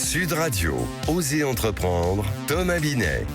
Sud Radio, Osez entreprendre, Thomas Binet.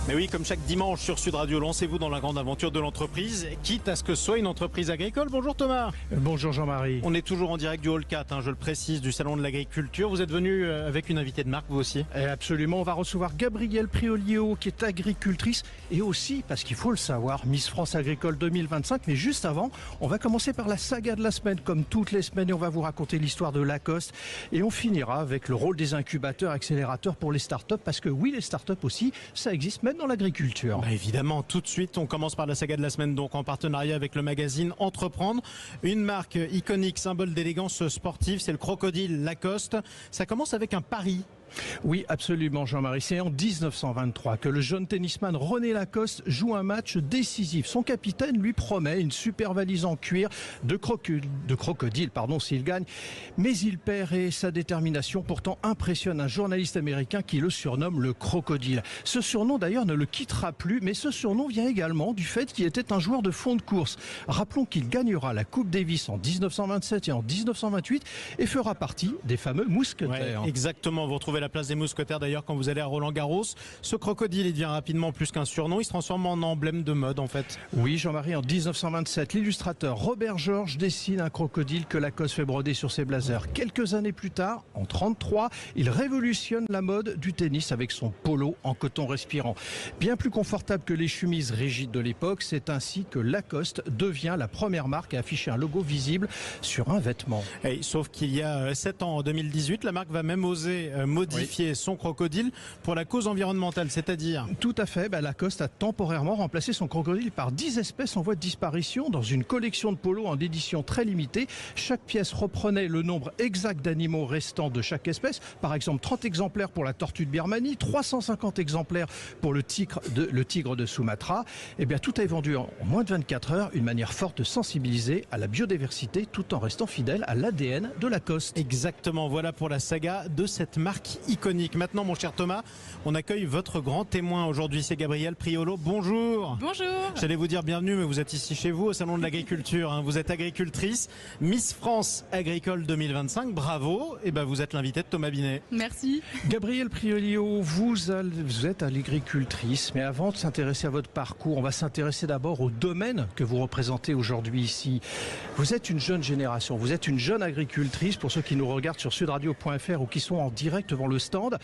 Mais oui, comme chaque dimanche sur Sud Radio, lancez-vous dans la grande aventure de l'entreprise, quitte à ce que ce soit une entreprise agricole. Bonjour Thomas. Bonjour Jean-Marie. On est toujours en direct du Hall 4, je le précise, du Salon de l'Agriculture. Vous êtes venu avec une invitée de marque, vous aussi? Absolument, on va recevoir Gabrielle Priolio, qui est agricultrice et aussi, parce qu'il faut le savoir, Miss France Agricole 2025. Mais juste avant, on va commencer par la saga de la semaine. Comme toutes les semaines, et on va vous raconter l'histoire de Lacoste. Et on finira avec le rôle des incubateurs, accélérateurs pour les startups. Parce que oui, les startups aussi, ça existe même dans l'agriculture. Évidemment, tout de suite, on commence par la saga de la semaine, donc en partenariat avec le magazine Entreprendre. Une marque iconique, symbole d'élégance sportive, c'est le crocodile Lacoste. Ça commence avec un pari. Oui, absolument Jean-Marie. C'est en 1923 que le jeune tennisman René Lacoste joue un match décisif. Son capitaine lui promet une super valise en cuir de crocodile, s'il gagne. Mais il perd et sa détermination pourtant impressionne un journaliste américain qui le surnomme le crocodile. Ce surnom d'ailleurs ne le quittera plus, mais ce surnom vient également du fait qu'il était un joueur de fond de course. Rappelons qu'il gagnera la Coupe Davis en 1927 et en 1928 et fera partie des fameux mousquetaires. Ouais, exactement, vous retrouvez la place des mousquetaires d'ailleurs quand vous allez à Roland-Garros. Ce crocodile, il devient rapidement plus qu'un surnom, il se transforme en emblème de mode en fait. Oui Jean-Marie, en 1927, l'illustrateur Robert Georges dessine un crocodile que Lacoste fait broder sur ses blazers. Quelques années plus tard, en 1933, il révolutionne la mode du tennis avec son polo en coton respirant. Bien plus confortable que les chemises rigides de l'époque, c'est ainsi que Lacoste devient la première marque à afficher un logo visible sur un vêtement. Sauf qu'il y a 7 ans, en 2018, la marque va même oser modifier son crocodile pour la cause environnementale, c'est-à-dire? Tout à fait, Lacoste a temporairement remplacé son crocodile par 10 espèces en voie de disparition dans une collection de polos en édition très limitée. Chaque pièce reprenait le nombre exact d'animaux restants de chaque espèce. Par exemple, 30 exemplaires pour la tortue de Birmanie, 350 exemplaires pour le tigre de Sumatra. Tout est vendu en moins de 24 heures, une manière forte de sensibiliser à la biodiversité tout en restant fidèle à l'ADN de Lacoste. Exactement, voilà pour la saga de cette marque iconique. Maintenant, mon cher Thomas, on accueille votre grand témoin aujourd'hui, c'est Gabrielle Priolio. Bonjour. Bonjour. J'allais vous dire bienvenue, mais vous êtes ici chez vous au Salon de l'Agriculture. Vous êtes agricultrice, Miss France Agricole 2025. Bravo. Vous êtes l'invitée de Thomas Binet. Merci. Gabrielle Priolio, vous êtes agricultrice, mais avant de s'intéresser à votre parcours, on va s'intéresser d'abord au domaine que vous représentez aujourd'hui ici. Vous êtes une jeune génération, vous êtes une jeune agricultrice, pour ceux qui nous regardent sur sudradio.fr ou qui sont en direct devant le stand.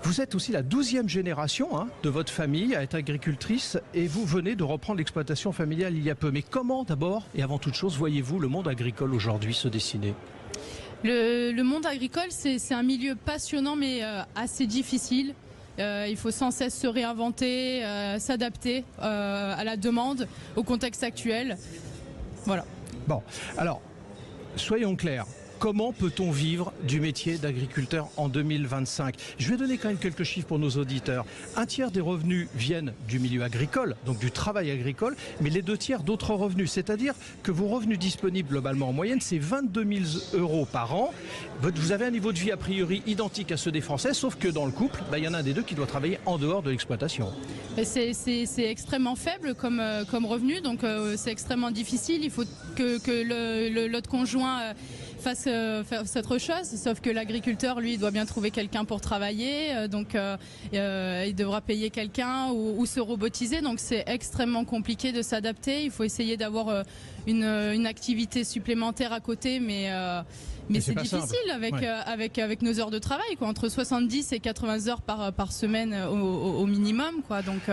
Vous êtes aussi la 12e génération de votre famille à être agricultrice et vous venez de reprendre l'exploitation familiale il y a peu. Mais comment d'abord et avant toute chose voyez-vous le monde agricole aujourd'hui se dessiner ? Le monde agricole, c'est un milieu passionnant mais assez difficile. Il faut sans cesse se réinventer, s'adapter à la demande, au contexte actuel. Voilà. Bon, alors, soyons clairs. Comment peut-on vivre du métier d'agriculteur en 2025 ? Je vais donner quand même quelques chiffres pour nos auditeurs. Un tiers des revenus viennent du milieu agricole, donc du travail agricole, mais les 2 tiers d'autres revenus. C'est-à-dire que vos revenus disponibles globalement en moyenne, c'est 22 000 euros par an. Vous avez un niveau de vie a priori identique à ceux des Français, sauf que dans le couple, il y en a un des deux qui doit travailler en dehors de l'exploitation. C'est extrêmement faible comme revenu, donc c'est extrêmement difficile. Il faut que l'autre conjoint fasse autre chose, sauf que l'agriculteur, lui, doit bien trouver quelqu'un pour travailler, donc il devra payer quelqu'un ou se robotiser, donc c'est extrêmement compliqué de s'adapter. Il faut essayer d'avoir une activité supplémentaire à côté, mais c'est difficile avec nos heures de travail, entre 70 et 80 heures par semaine au minimum, donc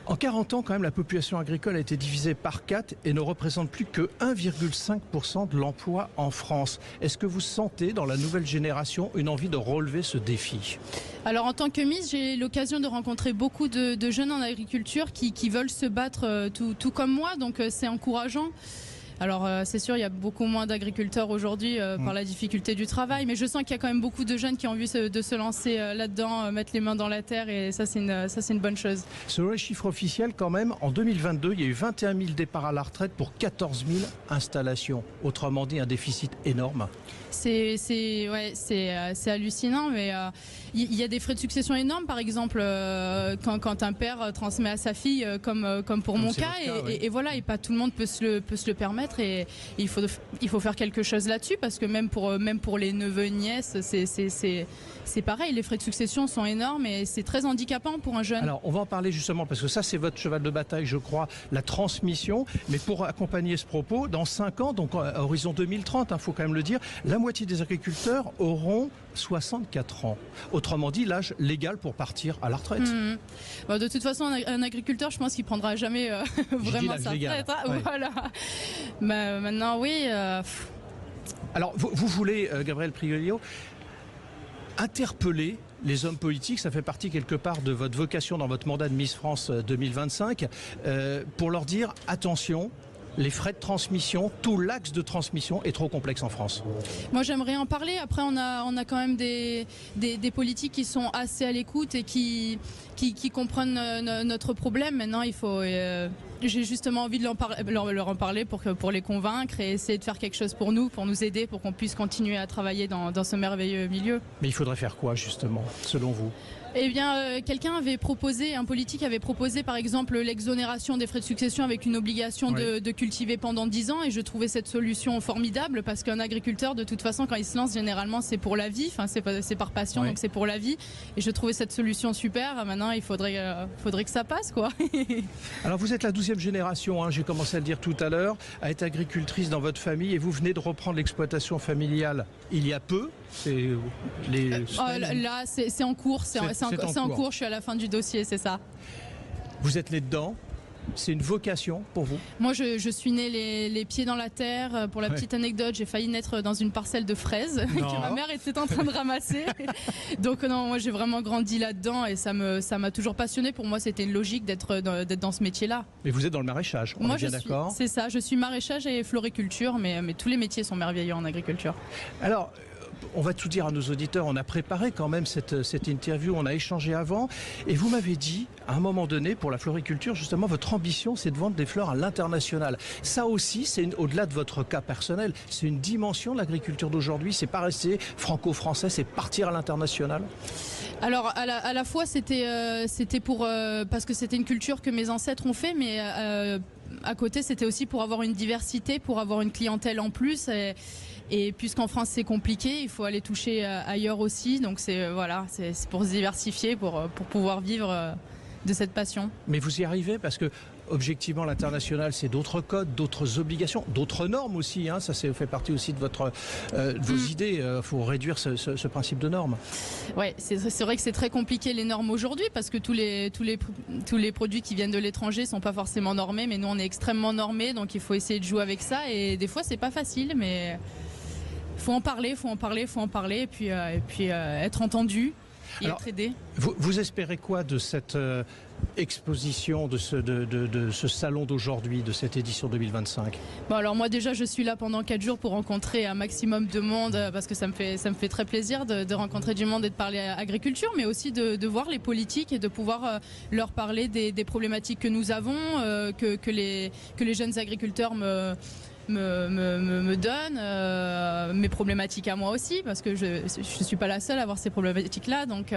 En 40 ans, quand même, la population agricole a été divisée par 4 et ne représente plus que 1,5% de l'emploi en France. Est-ce que vous sentez dans la nouvelle génération une envie de relever ce défi ? Alors en tant que Miss, j'ai l'occasion de rencontrer beaucoup de jeunes en agriculture qui veulent se battre tout comme moi, donc c'est encourageant. Alors c'est sûr, il y a beaucoup moins d'agriculteurs aujourd'hui par la difficulté du travail, mais je sens qu'il y a quand même beaucoup de jeunes qui ont envie de se lancer là-dedans, mettre les mains dans la terre, et ça c'est une bonne chose. Selon les chiffres officiels quand même, en 2022, il y a eu 21 000 départs à la retraite pour 14 000 installations. Autrement dit, un déficit énorme. C'est hallucinant, mais il y a des frais de succession énormes, par exemple quand un père transmet à sa fille, comme pour mon cas, et voilà, et pas tout le monde peut se le permettre. transmettre et il faut faire quelque chose là-dessus parce que même pour les neveux et nièces, c'est pareil, les frais de succession sont énormes et c'est très handicapant pour un jeune. Alors, on va en parler justement parce que ça, c'est votre cheval de bataille, je crois, la transmission. Mais pour accompagner ce propos, dans 5 ans, donc à horizon 2030, faut quand même le dire, la moitié des agriculteurs auront 64 ans. Autrement dit, l'âge légal pour partir à la retraite. Bon, de toute façon, un agriculteur, je pense qu'il prendra jamais vraiment sa retraite. Ouais. Voilà. Mais maintenant, oui. Alors, vous voulez, Gabriel Priolio, interpeller les hommes politiques, ça fait partie quelque part de votre vocation dans votre mandat de Miss France 2025, pour leur dire attention, les frais de transmission, tout l'axe de transmission est trop complexe en France. Moi j'aimerais en parler, après on a quand même des politiques qui sont assez à l'écoute et qui comprennent notre problème. Maintenant il faut... j'ai justement envie de leur en parler pour les convaincre et essayer de faire quelque chose pour nous aider, pour qu'on puisse continuer à travailler dans ce merveilleux milieu. Mais il faudrait faire quoi justement, selon vous ? Eh bien, un politique avait proposé par exemple l'exonération des frais de succession avec une obligation de cultiver pendant 10 ans et je trouvais cette solution formidable parce qu'un agriculteur, de toute façon, quand il se lance, généralement c'est pour la vie, c'est par passion, donc c'est pour la vie et je trouvais cette solution super. Maintenant, il faudrait que ça passe, quoi. Alors, vous êtes la 12e génération, j'ai commencé à le dire tout à l'heure, à être agricultrice dans votre famille et vous venez de reprendre l'exploitation familiale il y a peu. Là, c'est en cours, c'est en cours, je suis à la fin du dossier, c'est ça. Vous êtes né dedans, c'est une vocation pour vous? Moi, je suis née les pieds dans la terre. Pour la petite anecdote, j'ai failli naître dans une parcelle de fraises que ma mère était en train de ramasser. Donc non, moi j'ai vraiment grandi là-dedans et ça m'a toujours passionnée. Pour moi, c'était une logique d'être dans ce métier-là. Mais vous êtes dans le maraîchage, on est bien d'accord? C'est ça, je suis maraîchage et floriculture, mais tous les métiers sont merveilleux en agriculture. Alors, on va tout dire à nos auditeurs, on a préparé quand même cette interview, on a échangé avant, et vous m'avez dit, à un moment donné, pour la floriculture, justement, votre ambition, c'est de vendre des fleurs à l'international. Ça aussi, c'est au-delà de votre cas personnel, c'est une dimension de l'agriculture d'aujourd'hui, c'est pas rester franco-français, c'est partir à l'international. Alors, à la fois, c'était pour parce que c'était une culture que mes ancêtres ont fait, mais à côté, c'était aussi pour avoir une diversité, pour avoir une clientèle en plus. Et puisqu'en France c'est compliqué, il faut aller toucher ailleurs aussi. Donc c'est pour se diversifier, pour pouvoir vivre de cette passion. Mais vous y arrivez parce que objectivement l'international c'est d'autres codes, d'autres obligations, d'autres normes aussi. Ça fait partie aussi de vos idées. Il faut réduire ce principe de normes. Ouais, c'est vrai que c'est très compliqué les normes aujourd'hui parce que tous les produits qui viennent de l'étranger sont pas forcément normés, mais nous on est extrêmement normés, donc il faut essayer de jouer avec ça. Et des fois c'est pas facile, mais faut en parler, et puis être entendu et être aidé. Vous espérez quoi de cette exposition, de ce salon d'aujourd'hui, de cette édition 2025? Bon, alors moi déjà je suis là pendant 4 jours pour rencontrer un maximum de monde parce que ça me fait très plaisir de rencontrer du monde et de parler agriculture, mais aussi de voir les politiques et de pouvoir leur parler des problématiques que nous avons, que les jeunes agriculteurs me donne mes problématiques à moi aussi parce que je suis pas la seule à avoir ces problématiques là, donc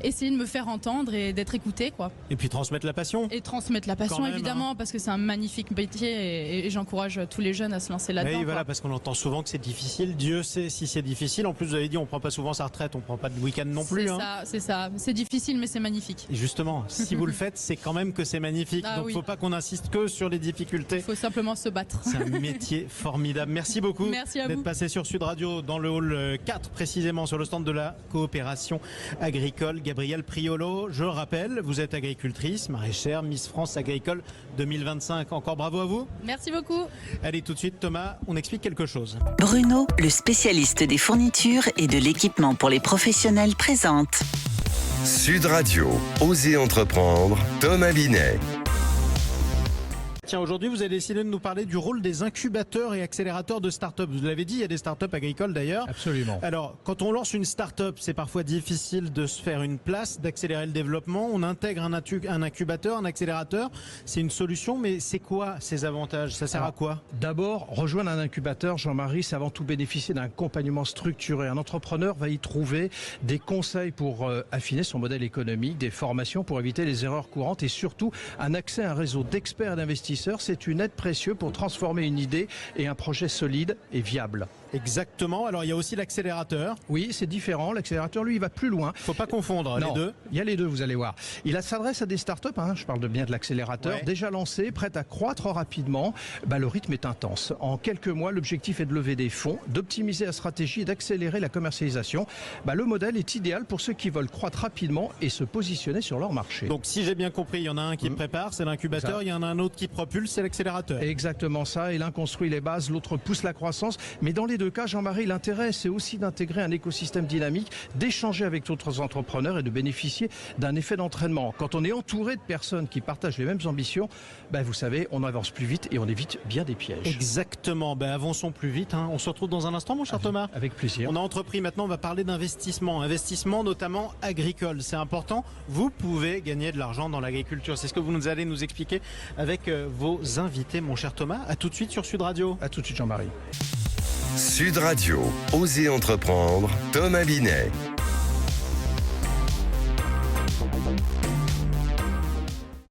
essayer de me faire entendre et d'être écoutée, quoi. Et puis transmettre la passion. Et transmettre la passion évidemment, parce que c'est un magnifique métier et j'encourage tous les jeunes à se lancer là-dedans. Oui, voilà, parce qu'on entend souvent que c'est difficile. Dieu sait si c'est difficile. En plus, vous avez dit, on prend pas souvent sa retraite, on prend pas de week-end non plus. C'est ça. C'est difficile, mais c'est magnifique. Et justement, si vous le faites, c'est quand même que c'est magnifique. Donc, faut pas qu'on insiste que sur les difficultés. Il faut simplement se battre. C'est un métier formidable. Merci beaucoup d'être passé sur Sud Radio dans le hall 4, précisément sur le stand de la coopération agricole. Gabrielle Priolo, je rappelle, vous êtes agricultrice, maraîchère, Miss France agricole 2025. Encore bravo à vous. Merci beaucoup. Allez, tout de suite, Thomas, on explique quelque chose. Bruno, le spécialiste des fournitures et de l'équipement pour les professionnels, présente Sud Radio, Osez entreprendre, Thomas Binet. Tiens, aujourd'hui, vous avez décidé de nous parler du rôle des incubateurs et accélérateurs de start-up. Vous l'avez dit, il y a des start-up agricoles d'ailleurs. Absolument. Alors, quand on lance une start-up, c'est parfois difficile de se faire une place, d'accélérer le développement. On intègre un incubateur, un accélérateur. C'est une solution, mais c'est quoi ces avantages? Ça sert à quoi? D'abord, rejoindre un incubateur, Jean-Marie, c'est avant tout bénéficier d'un accompagnement structuré. Un entrepreneur va y trouver des conseils pour affiner son modèle économique, des formations pour éviter les erreurs courantes et surtout un accès à un réseau d'experts et d'investisseurs investisseurs, c'est une aide précieuse pour transformer une idée et un projet solide et viable. Exactement. Alors il y a aussi l'accélérateur. Oui, c'est différent. L'accélérateur, lui, il va plus loin. Faut pas confondre les deux. Il y a les deux, vous allez voir. Il s'adresse à des startups, je parle bien de l'accélérateur, déjà lancées, prêtes à croître rapidement. Le rythme est intense. En quelques mois, l'objectif est de lever des fonds, d'optimiser la stratégie et d'accélérer la commercialisation. Le modèle est idéal pour ceux qui veulent croître rapidement et se positionner sur leur marché. Donc si j'ai bien compris, il y en a un qui prépare, c'est l'incubateur, il y en a un autre qui propulse, c'est l'accélérateur. Exactement ça, et l'un construit les bases, l'autre pousse la croissance. Mais dans les deux cas, Jean-Marie, l'intérêt, c'est aussi d'intégrer un écosystème dynamique, d'échanger avec d'autres entrepreneurs et de bénéficier d'un effet d'entraînement. Quand on est entouré de personnes qui partagent les mêmes ambitions, vous savez, on avance plus vite et on évite bien des pièges. Exactement, avançons plus vite. On se retrouve dans un instant, mon cher Thomas. Avec plaisir. On a entrepris, maintenant on va parler d'investissement. Investissement notamment agricole, c'est important. Vous pouvez gagner de l'argent dans l'agriculture. C'est ce que vous allez nous expliquer avec vos invités, mon cher Thomas. À tout de suite sur Sud Radio. À tout de suite, Jean-Marie. Sud Radio, Osez entreprendre, Thomas Binet.